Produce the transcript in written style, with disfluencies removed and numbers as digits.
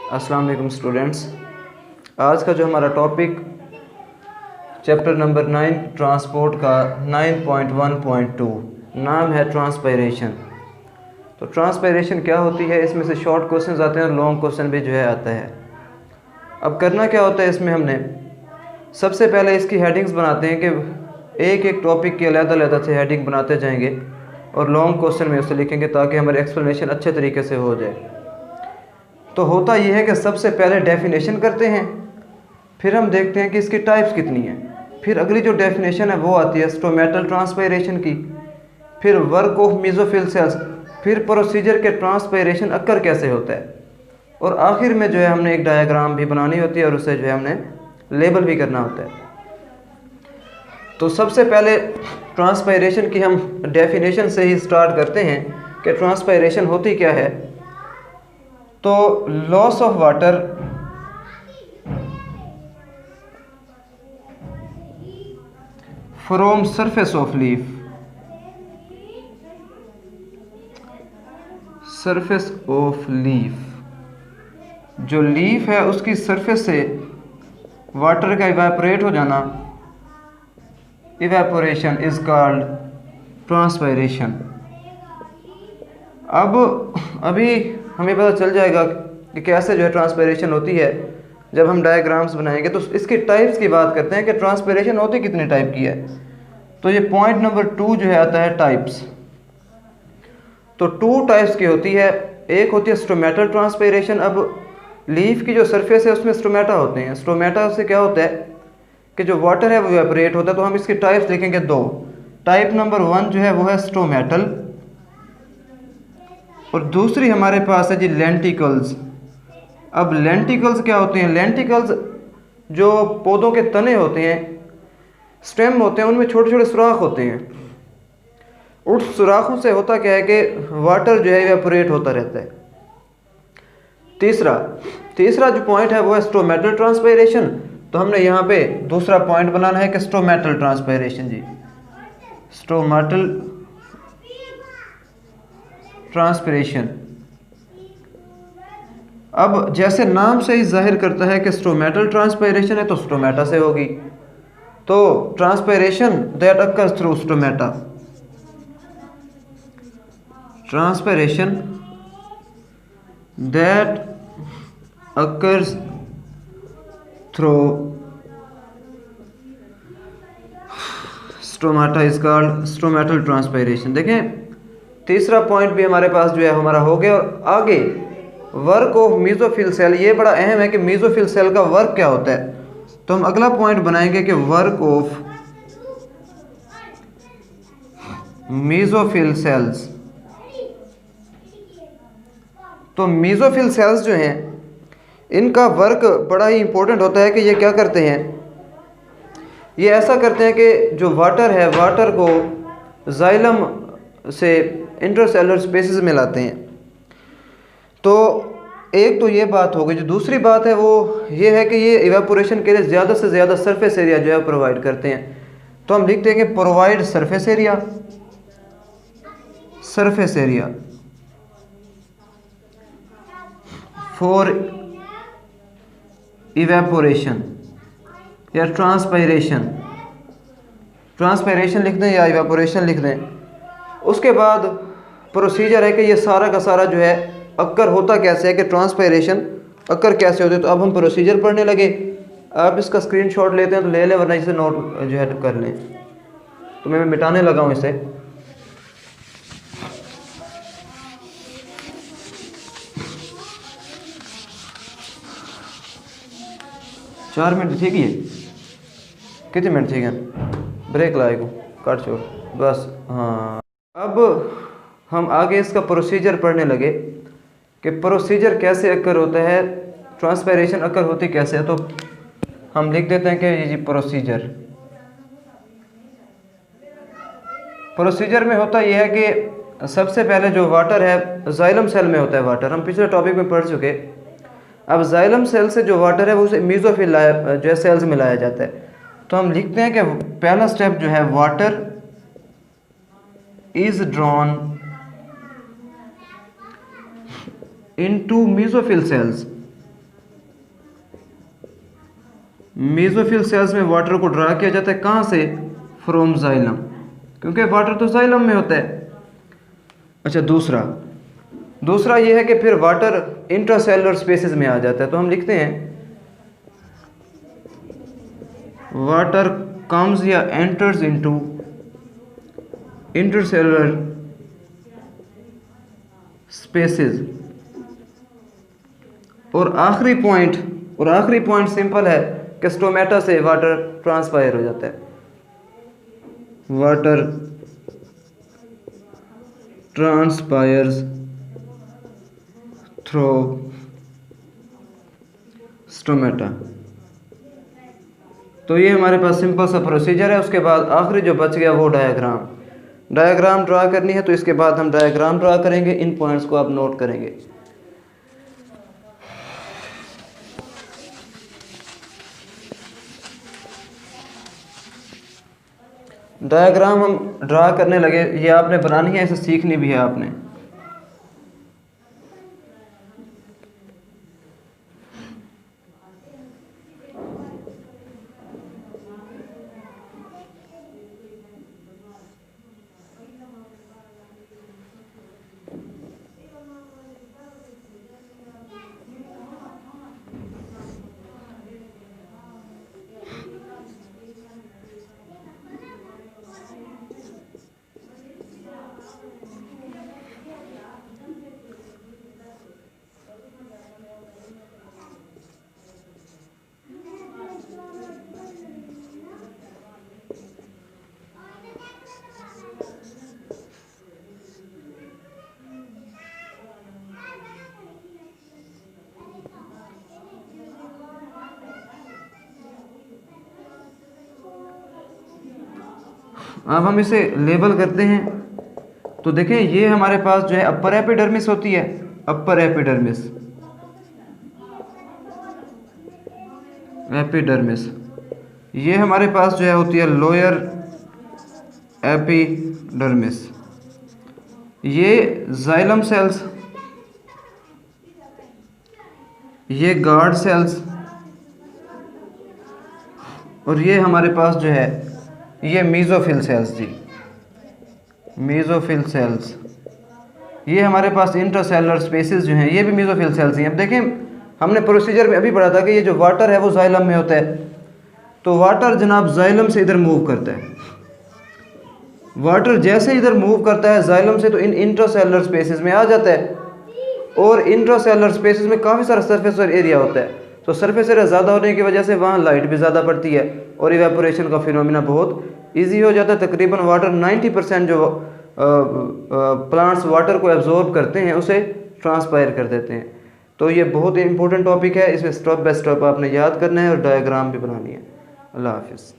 अस्सलाम वालेकुम स्टूडेंट्स। आज का जो हमारा टॉपिक चैप्टर नंबर 9 ट्रांसपोर्ट का 9.1.2 नाम है ट्रांसपायरेशन। तो ट्रांसपायरेशन क्या होती है, इसमें से शॉर्ट क्वेश्चन आते हैं और लॉन्ग क्वेश्चन भी जो है आता है। अब करना क्या होता है, इसमें हमने सबसे पहले इसकी हेडिंग्स बनाते हैं कि एक एक टॉपिक की अलग-अलग से हेडिंग बनाते जाएंगे और लॉन्ग क्वेश्चन में उसे लिखेंगे ताकि हमारी एक्सप्लेनेशन अच्छे तरीके से हो जाए। तो होता यह है कि सबसे पहले डेफिनेशन करते हैं, फिर हम देखते हैं कि इसकी टाइप्स कितनी हैं, फिर अगली जो डेफिनेशन है वो आती है स्टोमेटल ट्रांसपायरेशन की, फिर वर्क ऑफ मेसोफिल सेल्स, फिर प्रोसीजर के ट्रांसपायरेशन अक्कर कैसे होता है, और आखिर में जो है हमने एक डायग्राम भी बनानी होती है और उसे जो है हमने लेबल भी करना होता है। तो सबसे पहले ट्रांसपायरेशन की हम डेफिनेशन से ही स्टार्ट करते हैं कि ट्रांसपायरेशन होती क्या है। तो loss of water from surface of leaf, surface of leaf, जो लीफ है उसकी सरफेस से वाटर का इवेपोरेट हो जाना, इवेपोरेशन इज कॉल्ड ट्रांसपायरेशन। अब अभी हमें पता चल जाएगा कि कैसे जो है ट्रांसपायरेशन होती है जब हम डायग्राम्स बनाएंगे। तो इसकी टाइप्स की बात करते हैं कि ट्रांसपायरेशन होती कितने टाइप की है। तो ये पॉइंट नंबर 2 जो है आता है टाइप्स। तो 2 टाइप्स की होती है, एक होती है स्टोमेटल ट्रांसपायरेशन। अब लीफ की जो सरफेस है उसमें स्टोमेटा होते हैं। स्टोमेटा से क्या होता है कि जो वाटर है वो इवेपोरेट होता है। तो हम इसकी टाइप्स देखेंगे 2। टाइप नंबर 1 जो है वो है स्टोमेटल, और दूसरी हमारे पास है जी लेंटिकल्स। अब लेंटिकल्स क्या होते हैं? लेंटिकल्स जो पौधों के तने होते हैं, स्टेम होते हैं, उनमें छोटे छोटे सुराख होते हैं। उस सुराखों से होता क्या है कि वाटर जो है इवेपोरेट होता रहता है। तीसरा जो पॉइंट है वो है स्टोमेटल ट्रांसपायरेशन। तो हमने यहाँ पे दूसरा पॉइंट बनाना है कि स्टोमेटल ट्रांसपायरेशन जी, स्टोमेटल ट्रांसपायरेशन। अब जैसे नाम से ही जाहिर करता है कि स्टोमेटल ट्रांसपायरेशन है तो स्टोमेटा से होगी। तो transpiration that occurs through stomata, transpiration that occurs through stomata is called stomatal transpiration. देखें, तीसरा पॉइंट भी हमारे पास जो है हमारा हो गया। और आगे वर्क ऑफ मेसोफिल सेल, ये बड़ा अहम है कि मेसोफिल सेल का वर्क क्या होता है। तो हम अगला पॉइंट बनाएंगे कि वर्क ऑफ मेसोफिल सेल्स। तो मेसोफिल सेल्स जो हैं इनका वर्क बड़ा ही इंपॉर्टेंट होता है कि ये क्या करते हैं, ये ऐसा करते हैं कि जो वाटर है, वाटर को जाइलम से इंटरसेलुलर स्पेसेस में लाते हैं। तो एक तो ये बात हो गई। जो दूसरी बात है वो ये है कि ये इवेपोरेशन के लिए ज़्यादा से ज़्यादा सरफेस एरिया जो है प्रोवाइड करते हैं। तो हम लिखते हैं कि provide surface area, surface area for evaporation या ट्रांसपायरेशन। ट्रांसपायरेशन लिख दें या इवेपोरेशन लिख दें। उसके बाद प्रोसीजर है कि ये सारा का सारा जो है अक्कर होता कैसे है, कि ट्रांसपायरेशन अक्कर कैसे होते हैं। तो अब हम प्रोसीजर पढ़ने लगे। आप इसका स्क्रीनशॉट लेते हैं तो ले लें, वरना इसे नोट जो है कर लें। तो मैं मिटाने लगा हूँ इसे। चार मिनट ठीक है, कितने मिनट ठीक है, ब्रेक लाएगा काट छोड़ बस। हाँ, अब हम आगे इसका प्रोसीजर पढ़ने लगे कि प्रोसीजर कैसे अक्कर होता है, ट्रांसपायरेशन अक्कर होती कैसे है। तो हम लिख देते हैं कि ये जी प्रोसीजर में होता यह है कि सबसे पहले जो वाटर है जाइलम सेल में होता है वाटर, हम पिछले टॉपिक में पढ़ चुके। अब जाइलम सेल से जो वाटर है वो उसे मेसोफिल जो है सेल्स में लाया जाता है। तो हम लिखते हैं कि पहला स्टेप जो है water is drawn into mesophyll cells, mesophyll cells में वाटर को ड्रा किया जाता है कहाँ से? फ्रॉम जाइलम, क्योंकि वाटर तो जाइलम में होता है। अच्छा, दूसरा ये है कि फिर वाटर इंट्रासेलुलर स्पेसेस में आ जाता है, तो हम लिखते हैं वाटर कम्स या एंटर्स इनटू इंटरसेलुलर स्पेसेस। और आखिरी पॉइंट सिंपल है कि स्टोमेटा से वाटर ट्रांसपायर हो जाता है, वाटर ट्रांसपायर्स थ्रू स्टोमेटा। तो ये हमारे पास सिंपल सा प्रोसीजर है। उसके बाद आखिरी जो बच गया वो डायग्राम ड्रा करनी है। तो इसके बाद हम डायग्राम ड्रा करेंगे, इन पॉइंट्स को आप नोट करेंगे। डायग्राम हम ड्रा करने लगे, ये आपने बनानी है, इसे सीखनी भी है आपने। अब हम इसे लेबल करते हैं। तो देखें, ये हमारे पास जो है अपर एपिडर्मिस होती है, अपर एपिडर्मिस। ये हमारे पास जो है होती है लोअर एपिडर्मिस। ये जाइलम सेल्स, ये गार्ड सेल्स, और ये हमारे पास जो है ये मेसोफिल सेल्स जी, मेसोफिल सेल्स। ये हमारे पास इंट्रासेलुलर स्पेसेस जो हैं ये भी मेसोफिल सेल्स हैं। अब देखें, हमने प्रोसीजर में अभी पढ़ा था कि ये जो वाटर है वो जाइलम में होता है। तो वाटर जनाब जाइलम से इधर मूव करता है, वाटर जैसे इधर मूव करता है जाइलम से, तो इन इंट्रासेलुलर स्पेसेस में आ जाता है। और इंट्रासेलुलर स्पेसेस में काफ़ी सारा सरफेस एरिया होता है। तो सरफेस एरिया ज़्यादा होने की वजह से वहाँ लाइट भी ज़्यादा पड़ती है और इवेपोरेशन का फिनोमिना बहुत ईजी हो जाता है। तकरीबन वाटर 90% जो प्लांट्स वाटर को एब्जॉर्ब करते हैं उसे ट्रांसपायर कर देते हैं। तो ये बहुत इंपॉर्टेंट टॉपिक है, इसमें स्टेप बाय स्टेप आपने याद करना है और डायग्राम भी बनानी है। अल्लाह हाफिज़।